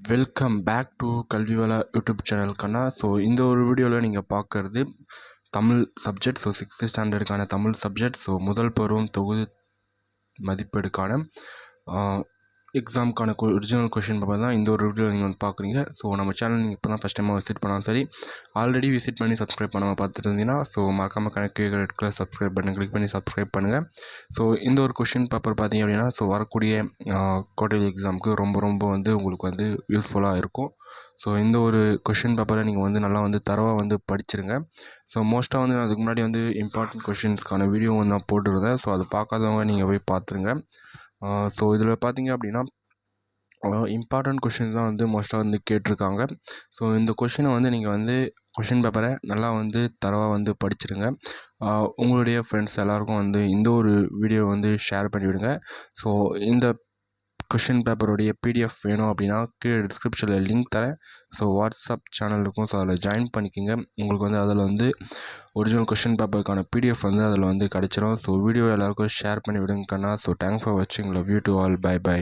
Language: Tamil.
Welcome back to Kalvivala YouTube channel கண்ணா. ஸோ இந்த ஒரு வீடியோவில் நீங்கள் பார்க்குறது தமிழ் சப்ஜெக்ட். ஸோ 6th ஸ்டாண்டர்டுக்கான தமிழ் சப்ஜெக்ட். ஸோ முதல் பருவம் தொகுதி மதிப்பெடுக்கான எக்ஸாமுக்கான ஒரிஜினல் கொஷின் பேப்பர் தான் இந்த ஒரு வீடியோவில் நீங்கள் வந்து பார்க்குறீங்க. ஸோ நம்ம சேனல் நீங்கள் இப்போ தான் ஃபஸ்ட் டைமாக விசிட் பண்ணாலும் சரி, ஆல்ரெடி விசிட் பண்ணி சப்ஸ்கிரைப் பண்ணாமல் பார்த்துட்டு இருந்தீங்கன்னா ஸோ மறக்காமல் கணக்கு ரெட் கலர் சப்ஸ்கிரைப் பண்ணி கிளிக் பண்ணி சப்ஸ்கிரைப் பண்ணுங்கள். ஸோ இந்த ஒரு கொஷின் பேப்பர் பார்த்தீங்க அப்படின்னா ஸோ வரக்கூடிய குவார்டர்லி எக்ஸாமுக்கு ரொம்ப வந்து உங்களுக்கு வந்து யூஸ்ஃபுல்லாக இருக்கும். ஸோ இந்த ஒரு கொஷின் பேப்பரை நீங்கள் வந்து நல்லா வந்து தரவாக வந்து படிச்சிருங்க. ஸோ மோஸ்ட்டாக வந்து அதுக்கு முன்னாடி வந்து இம்பார்ட்டன்ட் கொஷின்ஸ்க்கான வீடியோ வந்து நான் போட்டுருந்தேன். ஸோ அதை பார்க்காதவங்க நீங்கள் போய் பார்த்துருங்க. ஸோ இதில் பார்த்தீங்க அப்படின்னா இம்பார்ட்டன்ட் கொஷின்ஸ் தான் வந்து மோஸ்ட்டாக வந்து கேட்டிருக்காங்க. ஸோ இந்த கொஷினை வந்து நீங்கள் வந்து கொஷின் பேப்பரை நல்லா வந்து தரவாக வந்து படிச்சிருங்க. உங்களுடைய ஃப்ரெண்ட்ஸ் எல்லாேருக்கும் வந்து இந்த ஒரு வீடியோ வந்து ஷேர் பண்ணிவிடுங்க. ஸோ இந்த கொஷின் பேப்பருடைய பிடிஎஃப் வேணும் அப்படின்னா கீழே டிஸ்கிரிப்ஷனில் லிங்க் தரேன். ஸோ வாட்ஸ்அப் சேனலுக்கும் ஸோ அதில் ஜாயின் பண்ணிக்கோங்க. உங்களுக்கு வந்து அதில் வந்து ஒரிஜினல் கொஷின் பேப்பருக்கான பிடிஎஃப் வந்து அதில் வந்து கிடச்சிரும். ஸோ வீடியோ எல்லாேருக்கும் ஷேர் பண்ணி விடுங்கண்ணா. ஸோ தேங்க்ஸ் ஃபார் வாட்சிங். Love you to all. By.